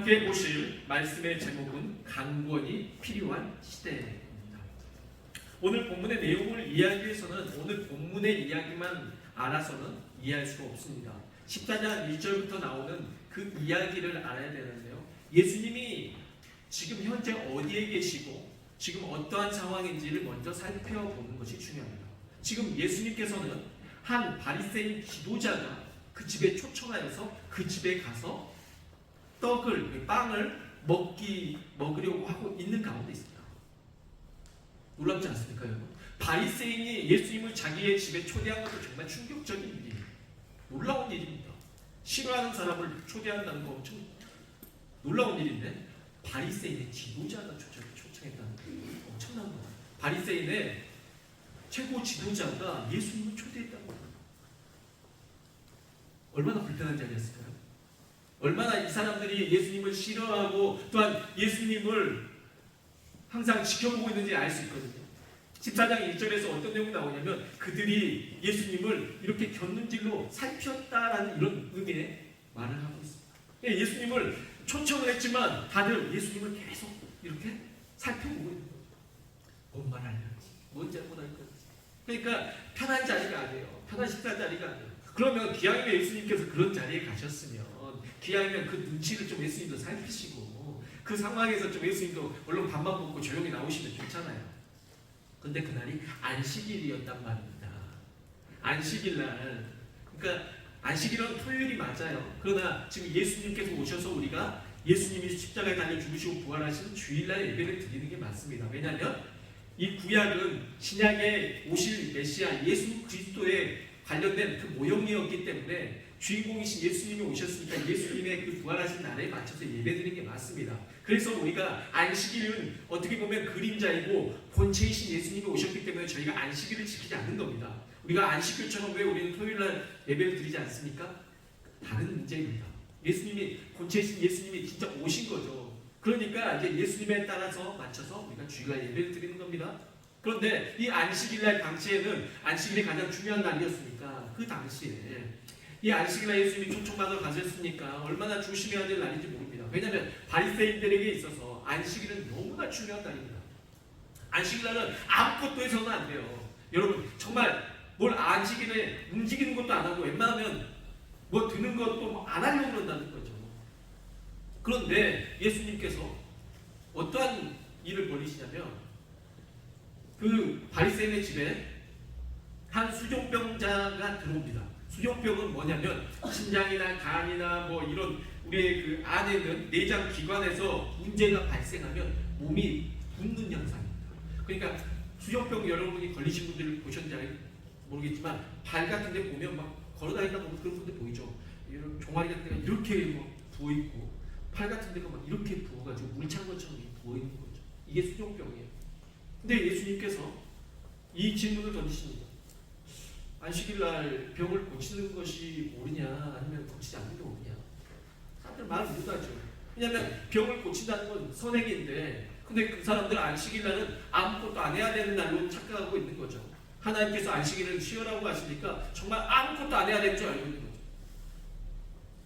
함께 보실 말씀의 제목은 강권이 필요한 시대입니다. 오늘 본문의 내용을 이해하기 위해서는 오늘 본문의 이야기만 알아서는 이해할 수가 없습니다. 14장 1절부터 나오는 그 이야기를 알아야 되는데요. 예수님이 지금 현재 어디에 계시고 지금 어떠한 상황인지를 먼저 살펴보는 것이 중요합니다. 지금 예수님께서는 한 바리새인 지도자가 그 집에 초청하여서 그 집에 가서 빵을 먹으려고 하고 있는 가운데 있습니다. 놀랍지 않습니까, 여러분? 바리새인이 예수님을 자기의 집에 초대한 것도 정말 충격적인 일이에요. 놀라운 일입니다. 싫어하는 사람을 초대한다는 거 엄청 놀라운 일인데 바리새인의 지도자가 초청했다는 거 엄청난 거예요. 바리새인의 최고 지도자가 예수님을 초대했다는 거예요. 얼마나 불편한 자리였을까요? 얼마나 이 사람들이 예수님을 싫어하고 또한 예수님을 항상 지켜보고 있는지 알 수 있거든요. 14장 1절에서 어떤 내용이 나오냐면 그들이 예수님을 이렇게 곁눈질로 살폈다라는 이런 의미의 말을 하고 있습니다. 예수님을 초청을 했지만 다들 예수님을 계속 이렇게 살펴보고 있는 거예요. 뭔 말 하려지? 뭔 잘못할 거지? 그러니까 편한 자리가 아니에요. 편한 식사 자리가 아니에요. 그러면 기왕이면 예수님께서 그런 자리에 가셨으면 기왕이면 그 눈치를 좀 예수님도 살피시고 그 상황에서 좀 예수님도 얼른 밥만 먹고 조용히 나오시면 좋잖아요. 근데 그날이 안식일이었단 말입니다. 안식일날, 그러니까 안식일은 토요일이 맞아요. 그러나 지금 예수님께서 오셔서 우리가 예수님이 십자가에 달려 죽으시고 부활하신 주일날 예배를 드리는 게 맞습니다. 왜냐하면 이 구약은 신약에 오실 메시아 예수 그리스도에 관련된 그 모형이었기 때문에 주인공이신 예수님이 오셨으니까 예수님의 그 부활하신 날에 맞춰서 예배드리는 게 맞습니다. 그래서 우리가 안식일은 어떻게 보면 그림자이고 본체이신 예수님이 오셨기 때문에 저희가 안식일을 지키지 않는 겁니다. 우리가 안식일처럼 왜 우리는 토요일날 예배를 드리지 않습니까? 다른 문제입니다. 예수님이 본체이신 예수님이 진짜 오신 거죠. 그러니까 이제 예수님에 따라서 맞춰서 우리가 주일날 예배를 드리는 겁니다. 그런데 이 안식일날 당시에는 안식일이 가장 중요한 날이었으니까 그 당시에 이 안식일날 예수님이 초청받아 가셨으니까 얼마나 조심해야 될 날인지 모릅니다. 왜냐하면 바리새인들에게 있어서 안식일은 너무나 중요한 날입니다. 안식일날은 아무것도 해서는 안 돼요. 여러분 정말 뭘 안식일에 움직이는 것도 안 하고 웬만하면 뭐 드는 것도 안 하려고 그런다는 거죠. 그런데 예수님께서 어떠한 일을 벌이시냐면 그 바리새인의 집에 한 수종병자가 들어옵니다. 수종병은 뭐냐면 심장이나 간이나 뭐 이런 우리의 그 안에 있는 내장 기관에서 문제가 발생하면 몸이 붓는 현상입니다. 그러니까 수종병 여러분이 걸리신 분들을 보셨는지 모르겠지만 발 같은 데 보면 막 걸어다니다 보면 그런 분들 보이죠. 이런 종아리 같은 데가 이렇게 뭐 부어있고 팔 같은 데가 막 이렇게 부어가지고 물 찬 것처럼 부어있는 거죠. 이게 수종병이에요. 근데 예수님께서 이 질문을 던지십니다. 안식일날 병을 고치는 것이 옳으냐 아니면 고치지 않는 게 옳으냐. 사람들 말을 못하죠. 왜냐하면 병을 고친다는 건 선행인데 근데 그 사람들은 안식일날은 아무것도 안 해야 되는 날로 착각하고 있는 거죠. 하나님께서 안식일을 쉬어라고 하시니까 정말 아무것도 안 해야 되는 줄 알고 있는 거죠.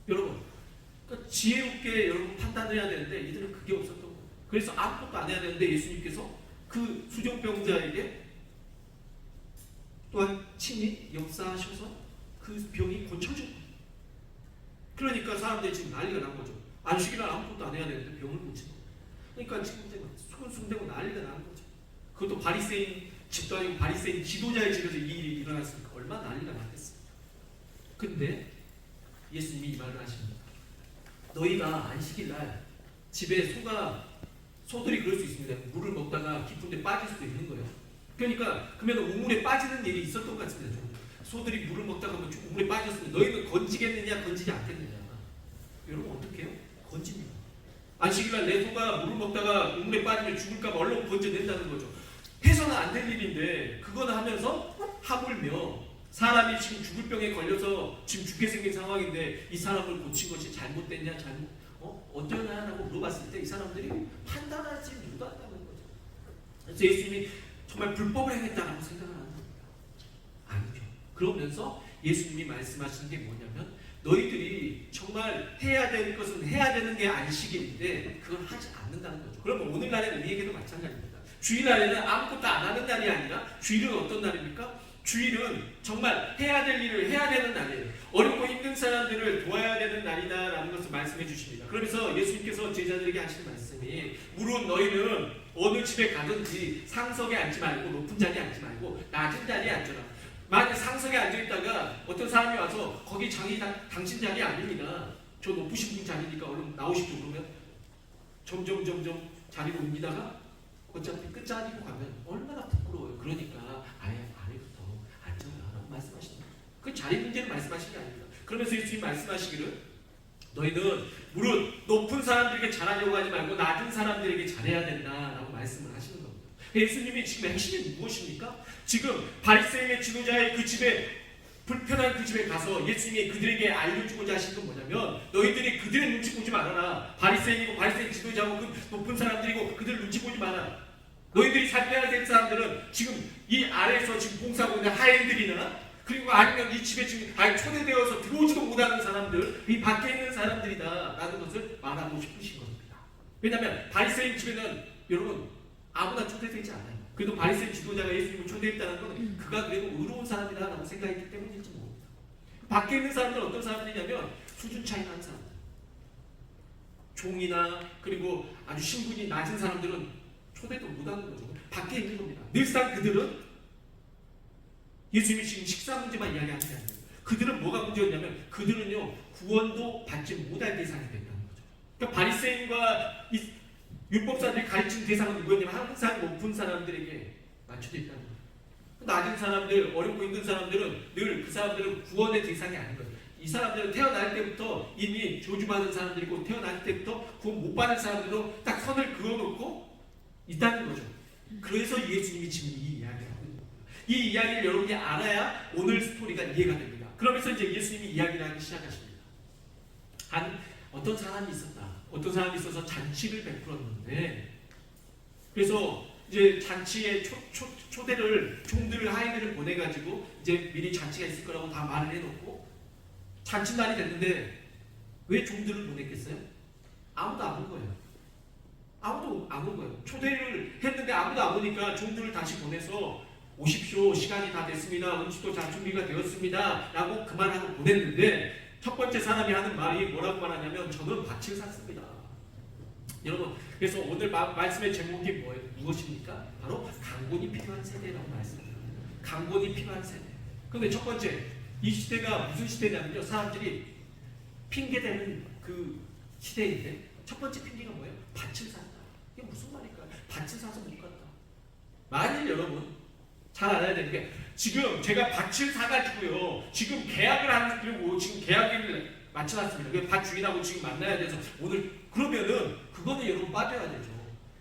여러분 그러니까 지혜롭게 여러분 판단을 해야 되는데 이들은 그게 없었던 거예요. 그래서 아무것도 안 해야 되는데 예수님께서 그 수종병자에게 또한 친히 역사하셔서 그 병이 고쳐져요. 그러니까 사람들이 지금 난리가 난 거죠. 안식일날 아무것도 안 해야 되는데 병을 고치는 거예요. 그러니까 지금 손숭대고 난리가 나는 거죠. 그것도 바리새인 집도 아니고 바리새인 지도자의 집에서 이 일이 일어났으니까 얼마나 난리가 났겠습니까? 근데 예수님이 이 말을 하십니다. 너희가 안식일날 집에 소들이 그럴 수 있습니다. 물을 먹다가 깊은 데 빠질 수도 있는 거예요. 그러니까 그러면 우물에 빠지는 일이 있었던 것 같습니다. 소들이 물을 먹다가 우물에 빠졌으면 너희는 건지겠느냐 건지지 않겠느냐. 여러분 어떻게 해요? 건집니다. 안식일날 내 소가 물을 먹다가 우물에 빠지면 죽을까 봐 얼른 건져낸다는 거죠. 해서는 안 될 일인데 그거는 하면서 하물며 사람이 지금 죽을 병에 걸려서 지금 죽게 생긴 상황인데 이 사람을 고친 것이 잘못됐냐 어쩌냐라고 물어봤을 때 이 사람들이 판단하지 못한다는 거죠. 그래서 예수님이 정말 불법을 행했다라고 생각을 하는 겁니다. 아니죠. 그러면서 예수님이 말씀하시는 게 뭐냐면 너희들이 정말 해야 될 것은 해야 되는 게 안식일인데 그걸 하지 않는다는 거죠. 그러면 오늘날의 우리에게도 마찬가지입니다. 주일날에는 아무것도 안 하는 날이 아니라 주일은 어떤 날입니까? 주일은 정말 해야 될 일을 해야 되는 날이에요. 어렵고 힘든 사람들을 도와야 되는 날이다라는 것을 말씀해 주십니다. 그러면서 예수님께서 제자들에게 하시는 말씀이 무릇 너희는 어느 집에 가든지 상석에 앉지 말고 높은 자리에 앉지 말고 낮은 자리에 앉아라. 만약 상석에 앉아있다가 어떤 사람이 와서 거기 당신 자리 아닙니다. 저 높으신 분 자리니까 얼른 나오십시오. 그러면 점점 자리를 옮기다가 어차피 끝자리로 가면 얼마나 부끄러워요. 그러니까 아예 아래부터 앉아라라고 말씀하십니다. 그 자리 문제를 말씀하시는 게 아닙니다. 그러면서 예수님 말씀하시기를 너희는 무릇 높은 사람들에게 잘하려고 하지 말고 낮은 사람들에게 잘해야 된다라고 말씀을 하시는 겁니다. 예수님이 지금 핵심이 무엇입니까? 지금 바리새인의 지도자의 그 집에 불편한 그 집에 가서 예수님이 그들에게 알려주고자 하신 건 뭐냐면 너희들이 그들의 눈치 보지 말아라. 바리새인이고 바리새인 지도자고 그 높은 사람들이고 그들 눈치 보지 마라. 너희들이 살펴야 될 사람들은 지금 이 아래에서 지금 봉사하고 있는 하인들이나 그리고 아니면 이 집에 지금 아예 초대되어서 들어오지도 못하는 사람들, 이 밖에 있는 사람들이다 라는 것을 말하고 싶으신 겁니다. 왜냐하면 바리새인 집에는 여러분 아무나 초대되지 않아요. 그래도 바리새인 지도자가 예수님을 초대했다는 건 그가 그래도 의로운 사람이다라고 생각했기 때문일지 모릅니다. 밖에 있는 사람들은 어떤 사람들이냐면 수준 차이 나는 사람들, 종이나 그리고 아주 신분이 낮은 사람들은 초대도 못하는 거죠. 밖에 있는 겁니다. 늘상 그들은 예수님이 지금 식사 문제만 이야기하는 게 아니에요. 그들은 뭐가 문제였냐면 그들은요 구원도 받지 못할 대상이 됐다는 거죠. 그러니까 바리새인과 이 율법사들이 가르치는 대상은 누구였냐면 항상 높은 사람들에게 맞춰져 있다는 거예요. 낮은 사람들, 어렵고 힘든 사람들은 늘 그 사람들은 구원의 대상이 아닌 거예요. 이 사람들은 태어날 때부터 이미 저주받은 사람들이고 태어날 때부터 구원 못 받은 사람들로 딱 선을 그어놓고 있다는 거죠. 그래서 예수님이 지금 이 이야기를 하고 있는 겁니다. 이 이야기를 여러분이 알아야 오늘 스토리가 이해가 됩니다. 그러면서 이제 예수님이 이야기를 하기 시작하십니다. 어떤 사람이 있었다. 어떤 사람이 있어서 잔치를 베풀었는데 그래서 이제 잔치에 초대를 종들을 하인들을 보내가지고 이제 미리 잔치가 있을 거라고 다 말을 해놓고 잔치 날이 됐는데 왜 종들을 보냈겠어요? 아무도 안 온 거예요. 아무도 안 온 거예요. 초대를 했는데 아무도 안 오니까 종들을 다시 보내서 오십시오. 시간이 다 됐습니다. 음식도 다 준비가 되었습니다. 라고 그 말하고 보냈는데 첫 번째 사람이 하는 말이 뭐라고 말하냐면 저는 밭을 샀습니다. 여러분 그래서 오늘 말씀의 제목이 무엇입니까? 바로 강권이 필요한 세대라고 말씀드립니다. 강권이 필요한 세대. 그런데 첫 번째 이 시대가 무슨 시대냐면요. 사람들이 핑계대는 그 시대인데 첫 번째 핑계가 뭐예요? 밭을 산다. 이게 무슨 말일까요? 밭을 사서 못 갔다. 만일 여러분 잘 알아야 되는 게 지금 제가 밭을 사가지고요. 지금 계약을 하려고 지금 계약을 맞춰놨습니다. 밭 주인하고 지금 만나야 돼서 오늘 그러면은 그거는 여러분 빠져야 되죠.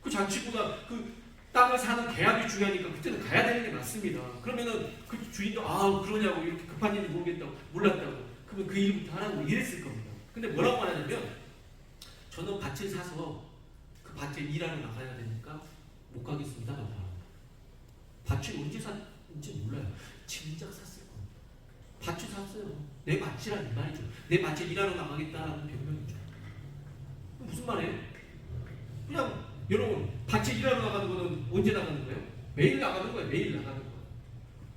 그 잔치보다 그 땅을 사는 계약이 중요하니까 그때는 가야 되는 게 맞습니다. 그러면은 그 주인도 그러냐고 이렇게 급한 일이 몰랐다고 그러면 그 일부터 하라고 이랬을 겁니다. 근데 뭐라고 말하냐면 저는 밭을 사서 그 밭에 일하러 나가야 되니까 못 가겠습니다. 밭을 언제 샀는지 몰라요. 진작 샀을 겁니다. 밭을 샀어요. 내 밭이란 이 말이죠. 내 밭에 일하러 나가겠다라는 변명이죠. 무슨 말이에요? 그냥 여러분 밭에 일하러 나가는 거는 언제 나가는 거예요? 매일 나가는 거예요. 매일 나가는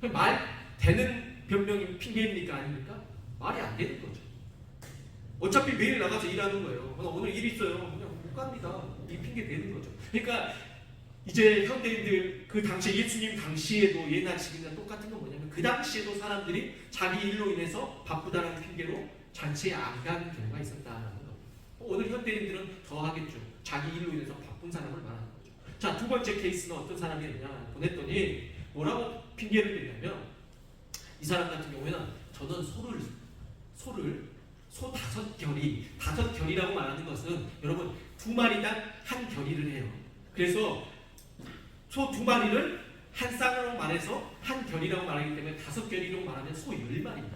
거예요. 말 되는 변명이 핑계입니까? 아닙니까? 말이 안 되는 거죠. 어차피 매일 나가서 일하는 거예요. 오늘 일 있어요. 그냥 못 갑니다. 이 핑계 되는 거죠. 그러니까 이제 현대인들 그 당시에 예수님 당시에도 예나 지금이나 똑같은 건 뭐냐면 그 당시에도 사람들이 자기 일로 인해서 바쁘다는 핑계로 잔치에 안 가는 경우가 있었다라는 겁니다. 오늘 현대인들은 더 하겠죠. 자기 일로 인해서 바쁜 사람을 말하는 거죠. 자, 두 번째 케이스는 어떤 사람이었냐 보냈더니 뭐라고 핑계를 대냐면 이 사람 같은 경우에는 저는 소 5결이라고 말하는 것은 여러분 2마리당 한 결이를 해요. 그래서 소 2마리를 한 쌍으로 말해서 한 결이라고 말하기 때문에 5결이라고 말하면 소 10마리입니다.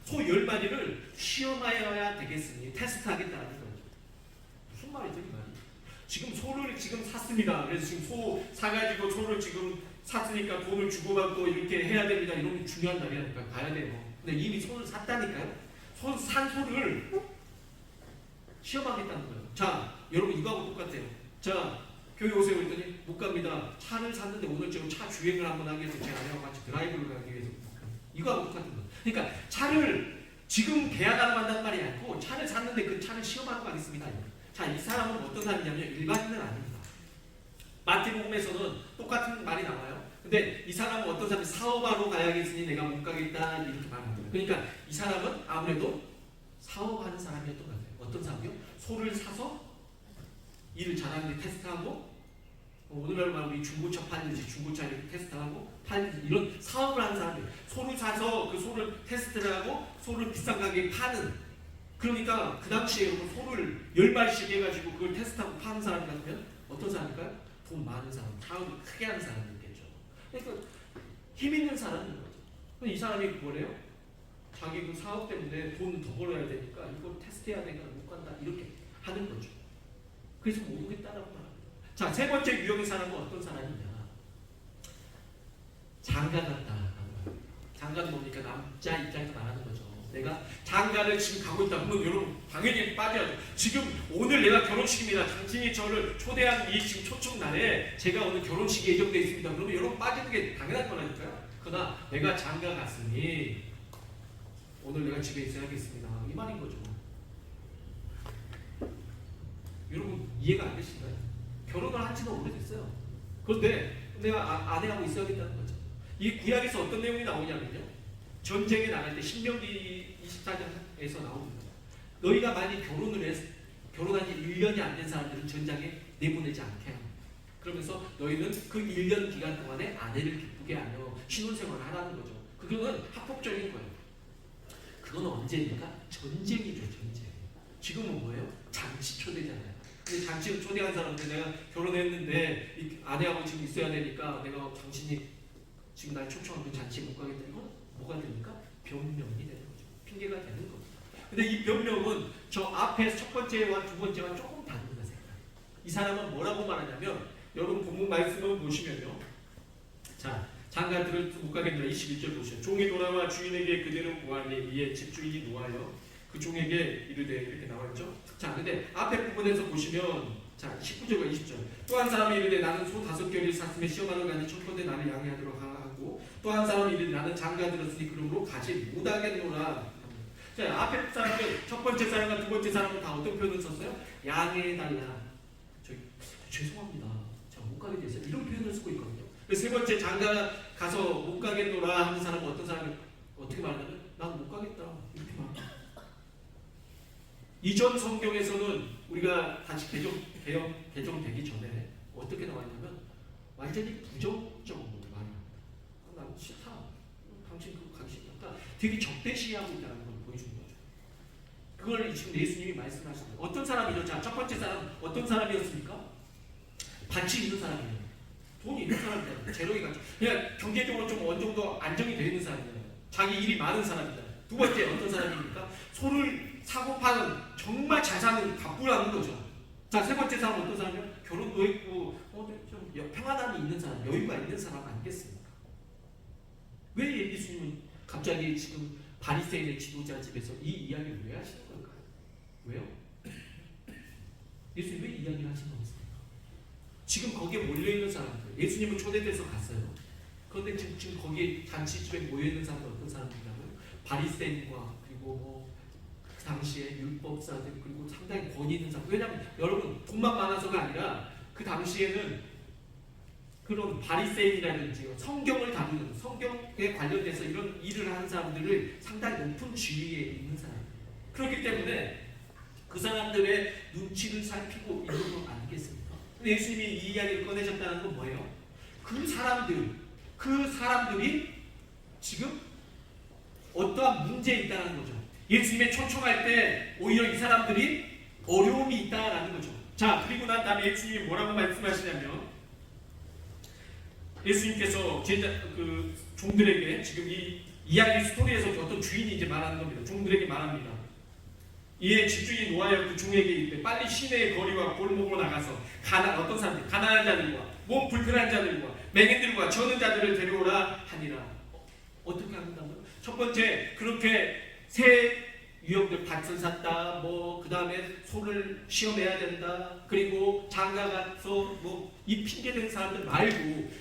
소 10마리를 시험하여야 되겠으니 테스트하겠다는 거죠. 무슨 말이죠 이 말이? 지금 소를 지금 샀습니다. 그래서 지금 소 사가지고 소를 지금 샀으니까 돈을 주고받고 이렇게 해야 됩니다. 이런 게 중요한 날이라니까 가야 돼요. 근데 이미 소를 샀다니까요. 산 소를 시험하겠다는 거예요. 자, 여러분 이거하고 똑같아요. 자, 교회 오세요 그랬더니 못 갑니다. 차를 샀는데 오늘 지금 차 주행을 한번 하기 위해서 제 아내와 같이 드라이브를 가기 위해서 이거하고 똑같은 거예요. 그러니까 차를 지금 계약하러 간다는 말이 아니고 차를 샀는데 그 차를 시험하러 가겠습니다. 자, 이 사람은 어떤 사람이냐면 일반인은 아닙니다. 마태복음에서는 똑같은 말이 나와요. 근데 이 사람은 어떤 사람이 사업하러 가야겠으니 내가 못 가겠다 이렇게 말합니다. 그러니까 이 사람은 아무래도 사업하는 사람이었던 것 같아요. 어떤 사람이요? 소를 사서 일을 잘하는데 테스트하고 오늘날 말로 중고차 팔든지 중고차 이렇게 테스트하고 팔든지 이런 사업을 하는 사람이에요. 소를 사서 그 소를 테스트를 하고 소를 비싼 가격에 파는, 그러니까 그 당시에 소를 10마리씩 해가지고 그걸 테스트하고 파는 사람 같으면 어떤 사람일까요? 돈 많은 사람, 사업을 크게 하는 사람이겠죠. 그러니까 힘 있는 사람인 거죠. 이 사람이 뭐래요? 자기 그 사업 때문에 돈 더 벌어야 되니까 이걸 테스트해야 되니까 못 간다 이렇게 하는 거죠. 그래서 못 오겠다라고 말합니다. 자, 세 번째 유형의 사람은 어떤 사람이냐? 장가 같다. 장가는 뭡니까? 남자 입장에서 말하는 거죠. 내가 장가를 지금 가고 있다. 그러면 여러분 당연히 빠져야죠. 지금 오늘 내가 결혼식입니다. 당신이 저를 초대한 이 지금 초청 날에 제가 오늘 결혼식이 예정되어 있습니다. 그러면 여러분 빠지는 게 당연한 거라니까요. 그러나 내가 장가 갔으니 오늘 내가 집에 있어야겠습니다. 이 말인 거죠. 여러분 이해가 안 되시나요? 결혼을 한 지는 오래됐어요. 그런데 내가 아내하고 있어야겠다는 거죠. 이 구약에서 어떤 내용이 나오냐면요. 전쟁에 나갈 때 신명기 24장에서 나옵니다. 너희가 만약 결혼한 지 1년이 안 된 사람들은 전장에 내보내지 않게 합니다. 그러면서 너희는 그 1년 기간 동안에 아내를 기쁘게 하며 신혼생활을 하라는 거죠. 그거는 합법적인 거예요. 그건 언제입니까? 전쟁이죠, 전쟁. 지금은 뭐예요? 잔치 초대잖아요. 근데 잔치 초대한 사람들 내가 결혼했는데 이 아내하고 지금 있어야 되니까 내가 당신이 지금 날 초청하면 잔치에 못 가겠다. 이건 뭐가 됩니까? 변명이 되는 거죠. 핑계가 되는 거죠. 근데 이 변명은 저 앞에 첫 번째와 두 번째와 조금 다른 거세요. 이 사람은 뭐라고 말하냐면 여러분 본문 말씀을 보시면요. 자, 장가들을 못 가겠느라 21절 보시죠. 종이 돌아와 주인에게 그대로 구하니 이에 집주인이 노하여 그 종에게 이르되 이렇게 나와있죠. 자, 근데 앞에 부분에서 보시면 자 19절과 20절 또 한 사람이 이르되 나는 소 5겨를 샀으며 시험하러 가니 첫 번째 나를 양해하도록 하고 또 한 사람이 이르되 나는 장가 들었으니 그러므로 가지 못하겠노라. 자, 앞에 사람들 첫 번째 사람과 두 번째 사람은 다 어떤 표현을 썼어요? 양해해달라. 죄송합니다. 제가 못 가게 됐어요. 이런 표현을 쓰고 있거든요. 세 번째 장가 가서 못 가겠노라 하는 사람은 어떤 사람이 어떻게 말하냐면 난 못 가겠다 이렇게 말합니다. 이전 성경에서는 우리가 다시 개정되기 전에 어떻게 나와있냐면 완전히 부정적으로 말합니다. 난 싫다. 당신 그거 가기 싫다. 그러니까 되게 적대시하고 있다는 걸 보여주는 거죠. 그걸 지금 예수님이 말씀하시는 거예요. 어떤 사람이죠? 자, 첫 번째 사람 어떤 사람이었습니까? 밭이 있는 사람이에요. 돈이 있는 사람이잖아요. 재력이 가지고 그냥 경제적으로 좀 어느 정도 안정이 되어 있는 사람이잖아요. 자기 일이 많은 사람이잖아요. 두 번째 어떤 사람입니까? 소를 사고 파는 정말 잘 사는 갑부라는 거죠. 자, 세 번째 사람 어떤 사람이요? 결혼도 했고 좀 평안함이 있는 사람, 여유가 있는 사람 아니겠습니까? 왜 예수님은 갑자기 지금 바리새인의 지도자 집에서 이 이야기를 왜 하시는 걸까요? 왜요? 예수님 왜 이야기를 하시는 겁니까? 지금 거기에 몰려있는 사람들, 예수님은 초대돼서 갔어요. 그런데 지금 거기에 잔치집에 모여있는 사람들 어떤 사람들이냐면 바리새인과 그리고 그 당시에 율법사들 그리고 상당히 권위 있는 사람. 왜냐하면 여러분 돈만 많아서가 아니라 그 당시에는 그런 바리새인이라든지 성경을 다루는 성경에 관련돼서 이런 일을 하는 사람들을 상당히 높은 지위에 있는 사람이에요. 그렇기 때문에 그 사람들의 눈치를 살피고 이런 거 아니겠습니까? 예수님이 이 이야기를 꺼내셨다는 건 뭐예요? 그 사람들이 지금 어떠한 문제에 있다는 거죠. 예수님의 초청할 때 오히려 이 사람들이 어려움이 있다라는 거죠. 자, 그리고 난 다음에 예수님이 뭐라고 말씀하시냐면 예수님께서 그 종들에게 지금 이 이야기 스토리에서 어떤 주인이 이제 말하는 겁니다. 종들에게 말합니다. 이에 집주인이 노하여 그 종에게 이르되 빨리 시내의 거리와 골목으로 나가서 어떤 사람들 가난한 자들과 몸 불편한 자들과 맹인들과 저는 자들을 데려오라 하니라. 어떻게 한다고요? 첫 번째 그렇게 새 유형들 밭을 샀다, 뭐 그 다음에 소를 시험해야 된다, 그리고 장가 가서 뭐 이 핑계대는 사람들 말고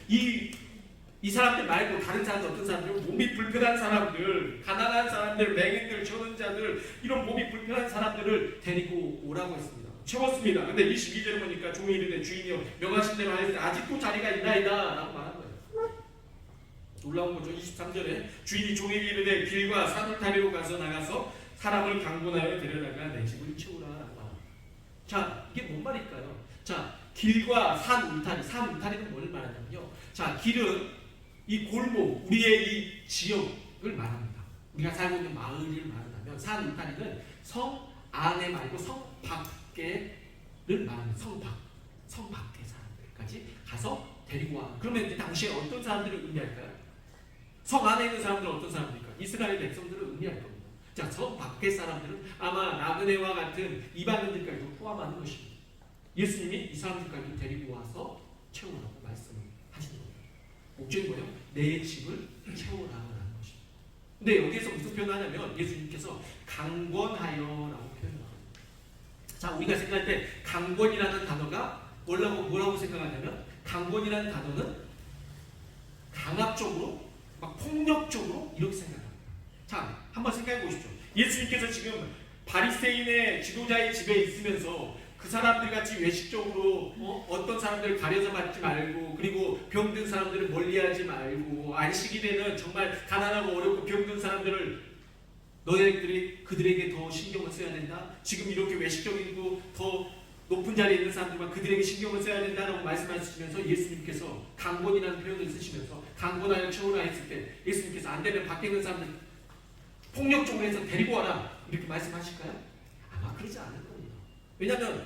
이 사람들 말고 다른 사람들 어떤 사람들 몸이 불편한 사람들, 가난한 사람들, 맹인들, 전원자들 이런 몸이 불편한 사람들을 데리고 오라고 했습니다. 채웠습니다. 근데 22절에 보니까 종이 이르되 주인이여 명하신 대로 하였으니 아직도 자리가 있나이다 라고 말한 거예요. 놀라운 거죠. 23절에 주인이 종에게 이르되 길과 산을 타려고 나가서 사람을 강권하여 데려다가 내 집을 채우라 라고. 자, 이게 뭔 말일까요? 자, 길과 산 울타리, 산 울타리는 뭘 말하냐면요. 자, 길은 이 골목, 우리의 이 지역을 말합니다. 우리가 살고 있는 마을을 말하면, 산 울타리는 성 안에 말고 성 밖에를 말합니다. 성 밖의 사람들까지 가서 데리고 와. 그러면 당시에 어떤 사람들을 의미할까요? 성 안에 있는 사람들은 어떤 사람들일까요? 이스라엘 백성들을 의미할 겁니다. 자, 성 밖의 사람들은 아마 나그네와 같은 이방인들까지도 포함하는 것입니다. 예수님이 이 사람들까지 데리고 와서 채우라고 말씀을 하시는 겁니다. 목적이 뭐예요? 내 집을 채우라고 하는 것입니다. 근데 여기에서 무슨 표현을 하냐면 예수님께서 강권하여라고 표현을 합니다. 자, 우리가 생각할 때 강권이라는 단어가 뭐라고 생각하냐면 강권이라는 단어는 강압적으로 막 폭력적으로 이렇게 생각합니다. 자, 한번 생각해 보십시오. 예수님께서 지금 바리새인의 지도자의 집에 있으면서 그 사람들 같이 외식적으로 어떤 사람들을 가려서 받지 말고, 그리고 병든 사람들을 멀리하지 말고, 안식이 되는 정말 가난하고 어렵고 병든 사람들을 너희들이 그들에게 더 신경을 써야 된다. 지금 이렇게 외식적이고 더 높은 자리에 있는 사람들만 그들에게 신경을 써야 된다라고 말씀하시면서 예수님께서 강권이라는 표현을 쓰시면서 강권하여 채우라 했을 때 예수님께서 안 되면 밖에 있는 사람들 폭력적으로 해서 데리고 와라 이렇게 말씀하실까요? 아마 그러지 않을 겁니다. 왜냐하면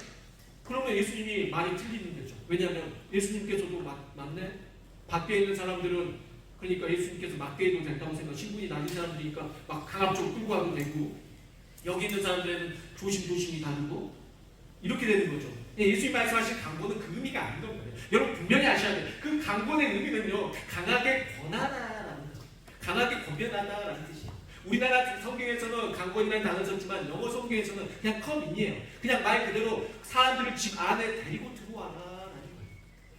그러면 예수님이 말이 틀리는 거죠. 왜냐하면 예수님께서도 맞네. 밖에 있는 사람들은 그러니까 예수님께서 맡게 해도 된다고 생각. 신분이 낮은 사람들이니까 막 강압적으로 끌고 가도 되고, 여기 있는 사람들은 조심조심히 다루고 이렇게 되는 거죠. 예수님 말씀하신 강권은 그 의미가 아닌 거예요. 여러분 분명히 아셔야 돼요. 그 강권의 의미는요, 강하게 권하다라는 거죠. 강하게 권면하다라는 뜻이에요. 우리나라 성경에서는 강권이라는 단어를 썼지만 영어 성경에서는 그냥 컴인이에요. 그냥 말 그대로 사람들을 집 안에 데리고 들어와라라는 거예요.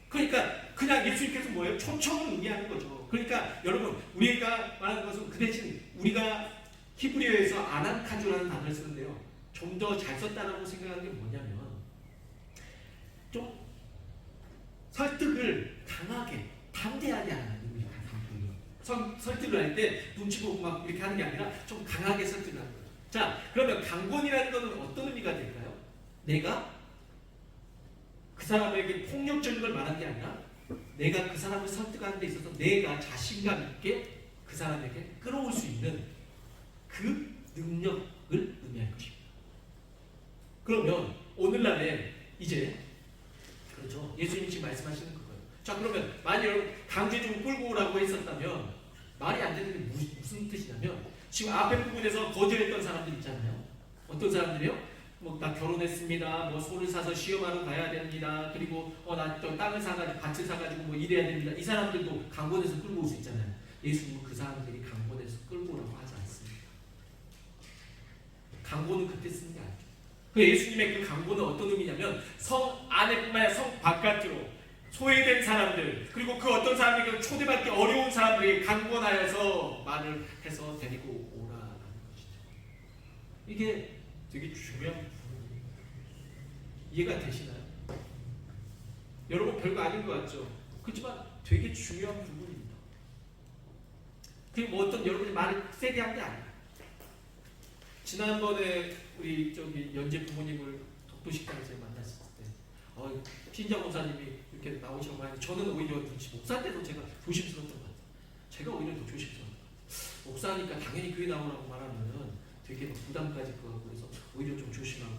그러니까 그냥 예수님께서 뭐예요? 초청을 의미하는 거죠. 그러니까 여러분 우리가 말하는 것은 그 대신 우리가 히브리어에서 아난카주라는 단어를 쓰는데요. 좀 더 잘 썼다라고 생각하는 게 뭐냐면 좀 설득을 강하게 담대하게 하는 의미가 설득을 할 때 눈치 보고 막 이렇게 하는 게 아니라 좀 강하게 설득을 하는 거예요. 자, 그러면 강권이라는 것은 어떤 의미가 될까요? 내가 그 사람에게 폭력적인 걸 말하는 게 아니라 내가 그 사람을 설득하는 데 있어서 내가 자신감 있게 그 사람에게 끌어올 수 있는 그 능력을 의미할 것입니다. 그러면 오늘날에 이제 그렇죠. 예수님이 지금 말씀하시는 거예요. 자, 그러면 만약 여러분 강제적으로 끌고 오라고 했었다면 말이 안 되는 게 무슨 뜻이냐면 지금 앞에 부분에서 거절했던 사람들 있잖아요. 어떤 사람들이요? 뭐 나 결혼했습니다. 뭐 소를 사서 시험하러 가야 됩니다. 그리고 나 또 땅을 사가지고 밭을 사가지고 뭐 일해야 됩니다. 이 사람들도 강권에서 끌고 올 수 있잖아요. 예수님은 그 사람들이 강권에서 끌고 오라고 하지 않습니다. 강권은 그때 쓰는 게 아니죠. 그 예수님의 그 강권은 어떤 의미냐면 성 안에뿐만 아니라 성 바깥으로 소외된 사람들, 그리고 그 어떤 사람에게 초대받기 어려운 사람들에게 강권하여서 말을 해서 데리고 오라라는 것이죠. 이게 되게 중요한 부분입니다. 이해가 되시나요? 여러분 별거 아닌 것 같죠? 그렇지만 되게 중요한 부분입니다. 그리고 뭐 어떤 여러분이 말을 세게 한 게 아니에요. 지난번에 우리 연재 부모님을 독도식당에서 만났을 때 신장 목사님이 이렇게 나오시고 하는데 저는 오히려 목사 때도 제가 조심스러웠던 것 같아요. 제가 오히려 더 조심스러웠던 것 같아요. 목사니까 당연히 교회 나오라고 말하면 되게 막 부담까지 그거고 그래서 오히려 좀 조심하고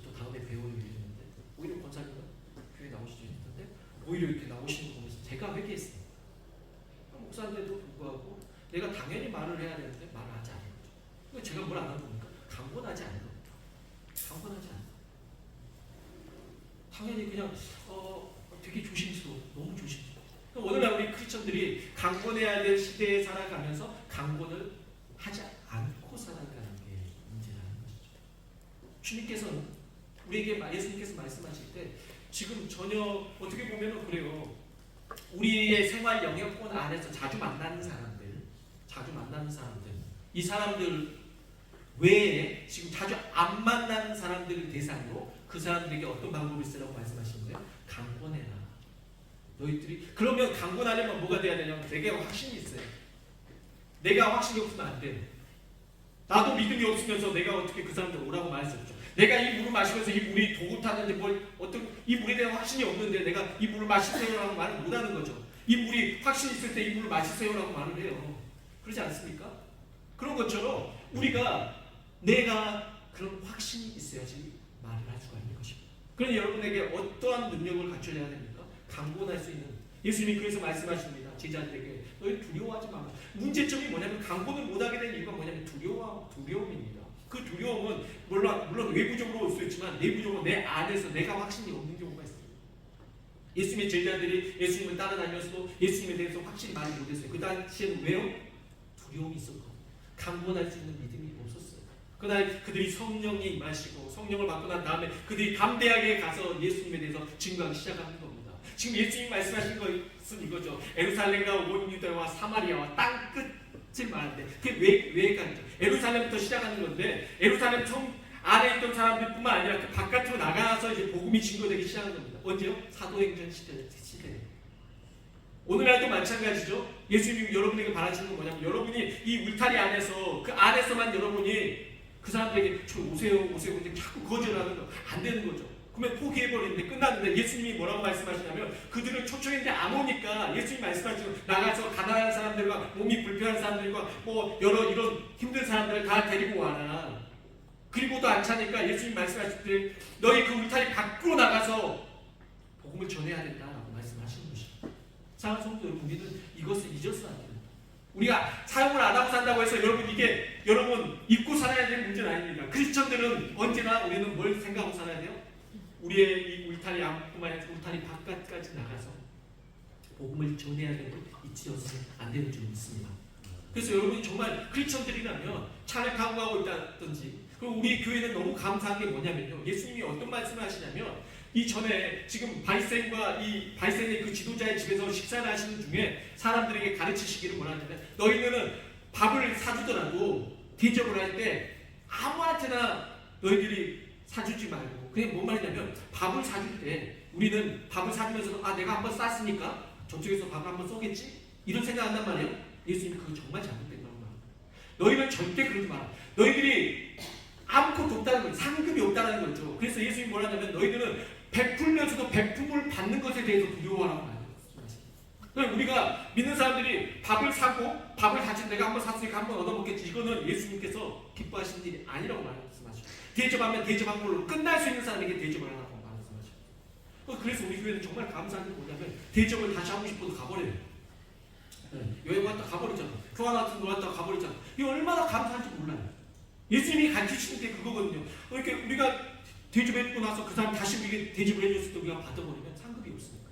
또 다음에 배우는 일이었는데 오히려 권사님은 교회 나오시지 했는데 오히려 이렇게 나오시는 거 보면서 제가 회개했어요. 목사인데도 불구하고 내가 당연히 말을 해야 되는데 말을 하지 않은 거죠. 제가 뭘 안 하고 보니까 강권하지 않은 겁니다. 강권하지 않은 거예요. 당연히 그냥 되게 조심스러워. 너무 조심스러워. 오늘날 우리 크리스천들이 강권해야 될 시대에 살아가면서 강권을 하지 않고 살아가는 게 문제라는 주님께서는 우리에게 예수님께서 말씀하실 때 지금 전혀 어떻게 보면 그래요. 우리의 생활 영역권 안에서 자주 만나는 사람들, 이 사람들 외에 지금 자주 안 만나는 사람들을 대상으로 그 사람들에게 어떤 방법을 쓰라고 말씀하신 거예요? 강권해라. 너희들이 그러면 강권하려면 뭐가 돼야 되냐면 내가 확신이 있어요. 내가 확신이 없으면 안 돼. 나도 믿음이 없으면서 내가 어떻게 그 사람들 오라고 말할 수 없죠. 내가 이 물을 마시면서 이 물이 도구 탔는데 이 물에 대한 확신이 없는데 내가 이 물을 마시세요라고 말을 못하는 거죠. 이 물이 확신이 있을 때 이 물을 마시세요라고 말을 해요. 그렇지 않습니까? 그런 것처럼 내가 그런 확신이 있어야지 말을 할 수가 있는 것입니다. 그러니 여러분에게 어떠한 능력을 갖춰야 됩니까? 강권할 수 있는. 예수님이 그래서 말씀하십니다. 제자들에게 너희 두려워하지 마라. 문제점이 뭐냐면 강권을 못하게 된 이유가 뭐냐면 두려움입니다. 그 두려움은 물론 외부적으로 올 수 있지만 내부적으로 내 안에서 내가 확신이 없는 경우가 있습니다. 예수님의 제자들이 예수님을 따라다니면서도 예수님에 대해서 확실히 말을 못했어요. 그 당시에는 왜요? 두려움이 있었거든요. 강권할 수 있는 믿음이 없었어요. 그날 그들이 성령이 임하시고 성령을 받고 난 다음에 그들이 담대하게 가서 예수님에 대해서 증거하기 시작하는 겁니다. 지금 예수님이 말씀하신 것은 이거죠. 예루살렘과 온 유다와 사마리아와 땅 끝을 말하는데 그게 왜 가죠? 예루살렘부터 시작하는 건데 예루살렘 성 안에 있던 사람들뿐만 아니라 그 바깥으로 나가서 이제 복음이 증거되기 시작한 겁니다. 언제요? 사도행전 시대. 오늘날도 마찬가지죠. 예수님이 여러분에게 바라시는 건 뭐냐면 여러분이 이 울타리 안에서 그 안에서만 여러분이 그 사람들에게 저 오세요 근데 자꾸 거절하는 거 안 되는 거죠. 그러면 포기해버리는데 끝났는데 예수님이 뭐라고 말씀하시냐면 그들은 초청했는데 안 오니까 예수님이 말씀하시고 나가서 가난한 사람들과 몸이 불편한 사람들과 여러 이런 힘든 사람들을 다 데리고 와라. 그리고도 안 차니까 예수님이 말씀하실 때 너희 그 울타리 밖으로 나가서 복음을 전해야 된다라고 말씀하시는 것입니다. 사랑하는 성도 여러분, 우리는 이것을 잊어서는 안 됩니다. 우리가 사용을 안 하고 산다고 해서 여러분 잊고 살아야 되는 문제는 아닙니다. 크리스천들은 언제나 우리는 뭘 생각하고 살아야 돼요? 우리의 이 울타리 안뿐만 아니라 울타리 바깥까지 나가서 복음을 전해야 되고 잊혀서는 안 되는 줄 믿습니다. 그래서 여러분이 정말 크리스천들이라면 차를 타고 가고 있다든지 그리고 우리 교회는 너무 감사한 게 뭐냐면요. 예수님이 어떤 말씀을 하시냐면 이 전에 지금 바이센의 그 지도자의 집에서 식사를 하시는 중에 사람들에게 가르치시기를 뭐라 하냐면 너희들은 밥을 사주더라도 대접을 할 때 아무한테나 너희들이 사주지 말고 그냥 뭔 말이냐면 밥을 사줄 때 우리는 밥을 사주면서 내가 한번 쌌으니까 저쪽에서 밥을 한번 쏘겠지? 이런 생각한단 말이에요. 예수님이 그거 정말 잘못된 거란 말이에요. 너희는 절대 그러지 마라. 너희들이 아무것도 없다는 거예요. 상급이 없다는 거죠. 그래서 예수님이 뭐라 하냐면 너희들은 베풀면서도 베품을 받는 것에 대해서 두려워하라고 말해요. 우리가 믿는 사람들이 밥을 사고 밥을 사실 내가 한번 샀으니까 한번 얻어먹겠지. 이거는 예수님께서 기뻐하시는 일이 아니라고 말씀하시죠. 대접하면 대접한 걸로 끝날 수 있는 사람에게 대접을 하라고 말씀하시죠. 그래서 우리 교회는 정말 감사한 게 뭐냐면 대접을 다시 하고 싶어도 가버려요. 여행 왔다 가버리잖아. 교환 같은 거 왔다 가버리잖아. 이게 얼마나 감사한지 몰라요. 예수님이 가르치시는 게 그거거든요. 이렇게 우리가 대접해주고 나서 그 사람 다시 우리에게 대접을 해줬을 때 우리가 받아버리면 상급이 없으니까.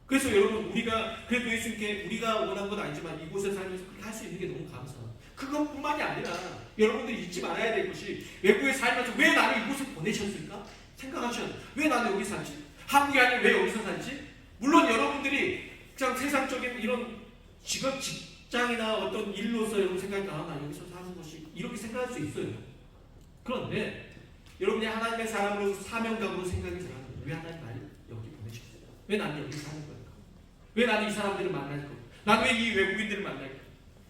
그래서 여러분 우리가 그래도 예수님께 우리가 원한 건 아니지만 이곳에 살면서 그렇게 할 수 있는 게 너무 감사해요. 그것뿐만이 아니라 여러분들이 잊지 말아야 될 것이 외국에 살면서 왜 나를 이곳에 보내셨을까? 생각하셔야 돼요. 왜 나는 여기 살지? 한국이 아니라 왜 여기서 살지? 물론 여러분들이 그냥 세상적인 이런 직장이나 어떤 일로서 여러분 생각할 때 나 여기서 사는 것이 이렇게 생각할 수 있어요. 그런데 여러분이 하나님의 사람으로서 사명감으로 생각이 들어가는 거예요. 왜 하나님 나를 여기 보내셨어요? 왜 나는 여기 사는 걸까? 왜 나는 이 사람들을 만날 걸까? 나는 왜 이 외국인들을 만날까?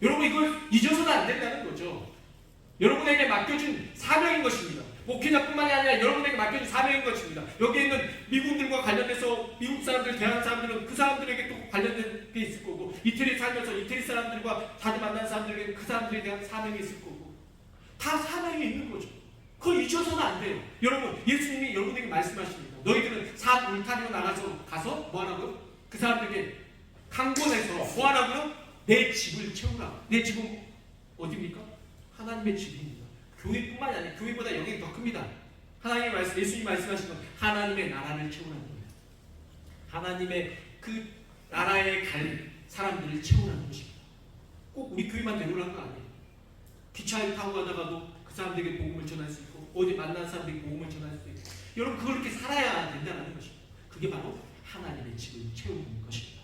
여러분 이걸 잊어서는 안 된다는 거죠. 여러분에게 맡겨준 사명인 것입니다. 목회자뿐만이 아니라 여러분에게 맡겨준 사명인 것입니다. 여기 있는 미국들과 관련돼서 미국 사람들, 대한 사람들은 그 사람들에게 또 관련된 게 있을 거고 이태리 살면서 이태리 사람들과 자주 만난 사람들에게 그 사람들에 대한 사명이 있을 거고 다 사명이 있는 거죠. 그걸 잊어서는 안 돼요. 여러분 예수님이 여러분에게 말씀하십니다. 너희들은 산 울타리로 가서 뭐 하라고요? 그 사람들에게 강권해서 뭐 하라고요? 내 집을 채우라. 내 집은 어디입니까? 하나님의 집입니다. 교회뿐만이 아니라 교회보다 영역이 더 큽니다. 예수님이 말씀하신 건 하나님의 나라를 채우라는 거예요. 하나님의 그 나라에 갈 사람들을 채우라는 것입니다. 꼭 우리 교회만 되돌아간 거 아니에요. 기차를 타고 가다가도 그 사람들에게 복음을 전할 수 있고 있고 어디 만난 사람들이 복음을 전할 수도 있고 여러분 그렇게 살아야 된다는 것입니다. 그게 바로 하나님의 집을 채우는 것입니다.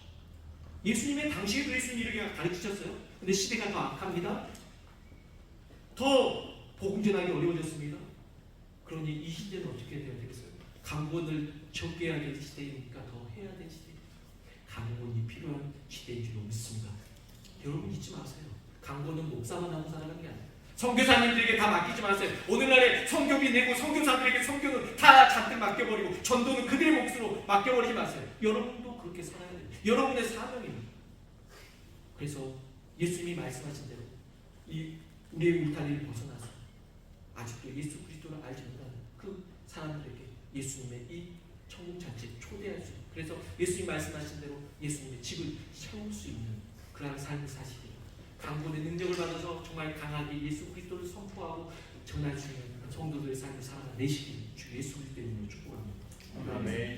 예수님의 당시에도 예수님이 이렇게 가르치셨어요. 근데 시대가 더 악합니다. 더 복음 전하기 어려워졌습니다. 그러니 이 시대는 어떻게 되어야 되겠어요? 강권을 적게 해야 될 시대이니까 더 해야 될 시대입니다. 강권이 필요한 시대인 줄 믿습니다. 여러분 잊지 마세요. 강권은 목사만 하고 살아가는 게 아니에요. 선교사님들에게 다 맡기지 마세요. 오늘날에 선교비 내고 선교사들에게 선교는 다 잔뜩 맡겨버리고 전도는 그들의 몫으로 맡겨버리지 마세요. 여러분도 그렇게 살아야 돼요. 여러분의 사명입니다. 그래서 예수님이 말씀하신 대로 이 우리의 울타리를 벗어나서 아직도 예수 그리스도를 알지 못하는 그 사람들에게 예수님의 이 천국 잔치에 초대할 수 있는, 그래서 예수님 말씀하신 대로 예수님의 집을 채울 수 있는 그러한 삶을 사시기를, 강권의 능력을 받아서 정말 강하게 예수 그리스도를 선포하고 전할 수 있는 성도들의 삶을 살아내시길 주 예수 그리스도의 이름으로 축복합니다. 아멘.